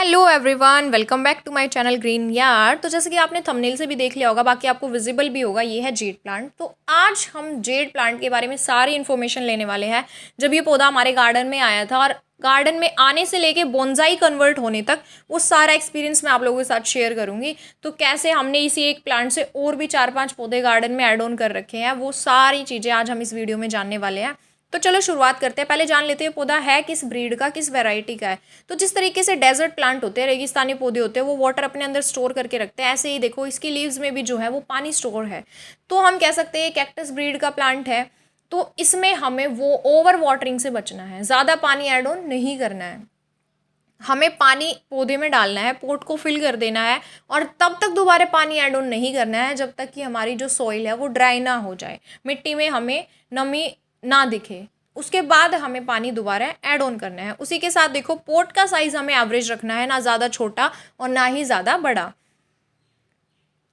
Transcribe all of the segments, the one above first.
Hello everyone, welcome back to my channel green यार। तो जैसे कि आपने थंबनेल से भी देख लिया होगा, बाकी आपको विजिबल भी होगा, ये है जेड प्लांट। तो आज हम जेड प्लांट के बारे में सारी इन्फॉर्मेशन लेने वाले हैं। जब ये पौधा हमारे गार्डन में आया था और गार्डन में आने से लेके बोनसाई कन्वर्ट होने तक वो सारा एक्सपीरियंस मैं आप लोगों के साथ शेयर करूंगी। तो कैसे हमने इसी एक प्लांट से और भी 4-5 पौधे गार्डन में ऐड ऑन कर रखे हैं, वो सारी चीज़ें आज हम इस वीडियो में जानने वाले हैं। तो चलो शुरुआत करते हैं। पहले जान लेते हैं पौधा है किस ब्रीड का, किस वैरायटी का है। तो जिस तरीके से डेजर्ट प्लांट होते हैं, रेगिस्तानी पौधे होते हैं, वो वाटर अपने अंदर स्टोर करके रखते हैं, ऐसे ही देखो इसकी लीव्स में भी जो है वो पानी स्टोर है। तो हम कह सकते हैं कैक्टस ब्रीड का प्लांट है। तो इसमें हमें वो ओवर वाटरिंग से बचना है, ज़्यादा पानी ऐड ऑन नहीं करना है। हमें पानी पौधे में डालना है, पोट को फिल कर देना है और तब तक दोबारा पानी ऐड ऑन नहीं करना है जब तक कि हमारी जो सॉइल है वो ड्राई ना हो जाए, मिट्टी में हमें नमी ना दिखे। उसके बाद हमें पानी दोबारा ऐड ऑन करना है। उसी के साथ देखो पोट का साइज़ हमें एवरेज रखना है, ना ज़्यादा छोटा और ना ही ज़्यादा बड़ा।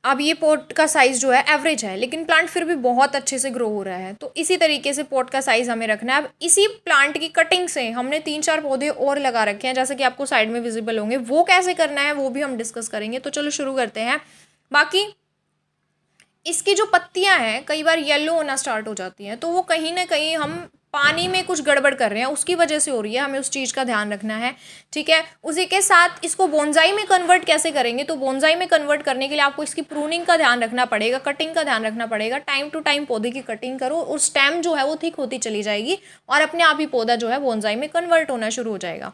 अब ये पॉट का साइज़ जो है एवरेज है, लेकिन प्लांट फिर भी बहुत अच्छे से ग्रो हो रहा है। तो इसी तरीके से पॉट का साइज़ हमें रखना है। अब इसी प्लांट की कटिंग से हमने 3-4 पौधे और लगा रखे हैं, जैसे कि आपको साइड में विजिबल होंगे। वो कैसे करना है वो भी हम डिस्कस करेंगे। तो चलो शुरू करते हैं। बाकी इसकी जो पत्तियां हैं कई बार येलो होना स्टार्ट हो जाती हैं, तो वो कहीं ना कहीं हम पानी में कुछ गड़बड़ कर रहे हैं, उसकी वजह से हो रही है। हमें उस चीज़ का ध्यान रखना है, ठीक है। उसी के साथ इसको बोनसाई में कन्वर्ट कैसे करेंगे, तो बोनसाई में कन्वर्ट करने के लिए आपको इसकी प्रूनिंग का ध्यान रखना पड़ेगा, कटिंग का ध्यान रखना पड़ेगा। टाइम टू टाइम पौधे की कटिंग करो और स्टेम जो है वो थिक होती चली जाएगी और अपने आप ही पौधा जो है बोनसाई में कन्वर्ट होना शुरू हो जाएगा।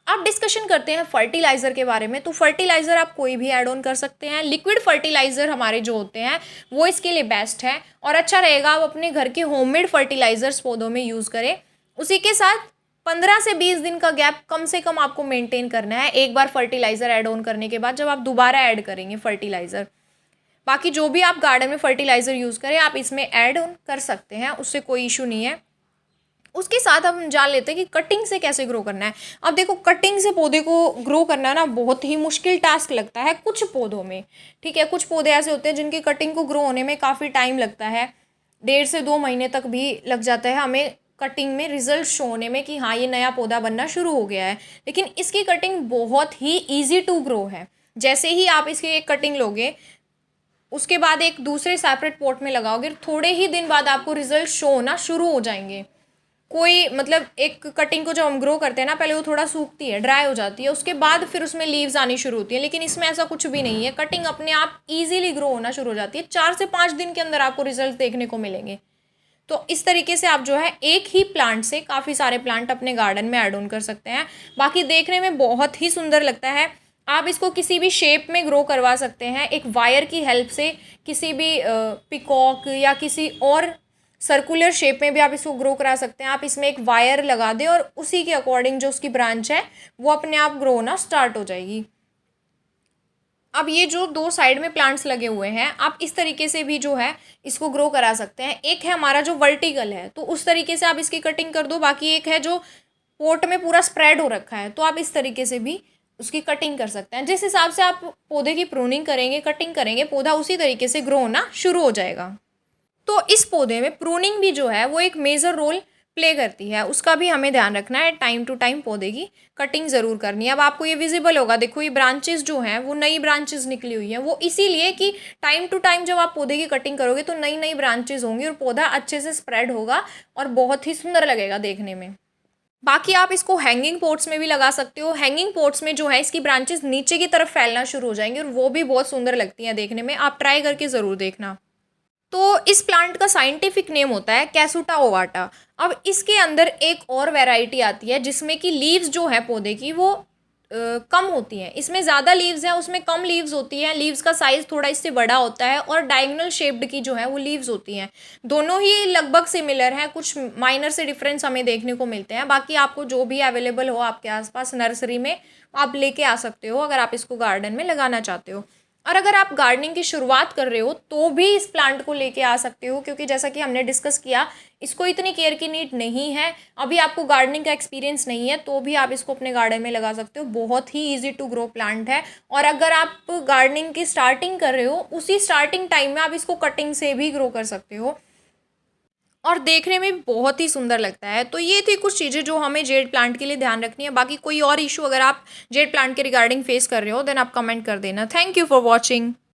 अब डिस्कशन करते हैं फर्टिलाइज़र के बारे में। तो फर्टिलाइज़र आप कोई भी ऐड ऑन कर सकते हैं। लिक्विड फर्टिलाइज़र हमारे जो होते हैं वो इसके लिए बेस्ट है और अच्छा रहेगा आप अपने घर के होममेड फर्टिलाइज़र्स पौधों में यूज़ करें। उसी के साथ 15 से 20 दिन का गैप कम से कम आपको मेंटेन करना है एक बार फर्टिलाइज़र ऐड ऑन करने के बाद, जब आप दोबारा ऐड करेंगे फर्टिलाइज़र। बाकी जो भी आप गार्डन में फर्टिलाइज़र यूज़ करें आप इसमें ऐड ऑन कर सकते हैं, उससे कोई इशू नहीं है। उसके साथ हम जान लेते हैं कि कटिंग से कैसे ग्रो करना है। अब देखो कटिंग से पौधे को ग्रो करना ना बहुत ही मुश्किल टास्क लगता है कुछ पौधों में, ठीक है। कुछ पौधे ऐसे होते हैं जिनकी कटिंग को ग्रो होने में काफ़ी टाइम लगता है, 1.5 से 2 महीने तक भी लग जाता है हमें कटिंग में रिजल्ट शो होने में कि हाँ ये नया पौधा बनना शुरू हो गया है। लेकिन इसकी कटिंग बहुत ही ईजी टू ग्रो है। जैसे ही आप इसकी एक कटिंग लोगे उसके बाद एक दूसरे सेपरेट पॉट में लगाओगे, थोड़े ही दिन बाद आपको रिजल्ट शो होना शुरू हो जाएंगे। कोई मतलब एक कटिंग को जब हम ग्रो करते हैं ना, पहले वो थोड़ा सूखती है, ड्राई हो जाती है, उसके बाद फिर उसमें लीव्स आनी शुरू होती है। लेकिन इसमें ऐसा कुछ भी नहीं है, कटिंग अपने आप इजीली ग्रो होना शुरू हो जाती है। 4 से 5 दिन के अंदर आपको रिजल्ट देखने को मिलेंगे। तो इस तरीके से आप जो है एक ही प्लांट से काफ़ी सारे प्लांट अपने गार्डन में ऐड ऑन कर सकते हैं। बाकी देखने में बहुत ही सुंदर लगता है। आप इसको किसी भी शेप में ग्रो करवा सकते हैं, एक वायर की हेल्प से किसी भी पिकॉक या किसी और सर्कुलर शेप में भी आप इसको ग्रो करा सकते हैं। आप इसमें एक वायर लगा दें और उसी के अकॉर्डिंग जो उसकी ब्रांच है वो अपने आप ग्रो होना स्टार्ट हो जाएगी। अब ये जो 2 साइड में प्लांट्स लगे हुए हैं, आप इस तरीके से भी जो है इसको ग्रो करा सकते हैं। एक है हमारा जो वर्टिकल है, तो उस तरीके से आप इसकी कटिंग कर दो। बाकी एक है जो पोट में पूरा स्प्रेड हो रखा है, तो आप इस तरीके से भी उसकी कटिंग कर सकते हैं। जिस हिसाब से आप पौधे की प्रूनिंग करेंगे, कटिंग करेंगे, पौधा उसी तरीके से ग्रो होना शुरू हो जाएगा। तो इस पौधे में प्रूनिंग भी जो है वो एक मेजर रोल प्ले करती है, उसका भी हमें ध्यान रखना है। टाइम टू टाइम पौधे की कटिंग ज़रूर करनी है। अब आपको ये विजिबल होगा, देखो ये ब्रांचेस जो हैं वो नई ब्रांचेस निकली हुई हैं, वो इसीलिए कि टाइम टू टाइम जब आप पौधे की कटिंग करोगे तो नई नई ब्रांचेस होंगी और पौधा अच्छे से स्प्रेड होगा और बहुत ही सुंदर लगेगा देखने में। बाकी आप इसको हैंगिंग पॉट्स में भी लगा सकते हो। हैंगिंग पॉट्स में जो है इसकी ब्रांचेस नीचे की तरफ फैलना शुरू हो जाएंगी और वो भी बहुत सुंदर लगती हैं देखने में। आप ट्राई करके ज़रूर देखना। तो इस प्लांट का साइंटिफिक नेम होता है कैसूटा ओवाटा। अब इसके अंदर एक और वैरायटी आती है जिसमें कि लीव्स जो है पौधे की वो कम होती हैं। इसमें ज़्यादा लीव्स हैं, उसमें कम लीव्स होती हैं। लीव्स का साइज़ थोड़ा इससे बड़ा होता है और डायगोनल शेप्ड की जो है वो लीव्स होती हैं। दोनों ही लगभग सिमिलर हैं, कुछ माइनर से डिफरेंस हमें देखने को मिलते हैं। बाकी आपको जो भी अवेलेबल हो आपके आसपास नर्सरी में आप लेके आ सकते हो अगर आप इसको गार्डन में लगाना चाहते हो। और अगर आप गार्डनिंग की शुरुआत कर रहे हो तो भी इस प्लांट को लेके आ सकते हो, क्योंकि जैसा कि हमने डिस्कस किया इसको इतनी केयर की नीड नहीं है। अभी आपको गार्डनिंग का एक्सपीरियंस नहीं है तो भी आप इसको अपने गार्डन में लगा सकते हो। बहुत ही इजी टू ग्रो प्लांट है। और अगर आप गार्डनिंग की स्टार्टिंग कर रहे हो उसी स्टार्टिंग टाइम में आप इसको कटिंग से भी ग्रो कर सकते हो। और देखने में भी बहुत ही सुंदर लगता है। तो ये थी कुछ चीज़ें जो हमें जेड प्लांट के लिए ध्यान रखनी है। बाकी कोई और इशू अगर आप जेड प्लांट के रिगार्डिंग फेस कर रहे हो देन आप कमेंट कर देना। Thank you for watching.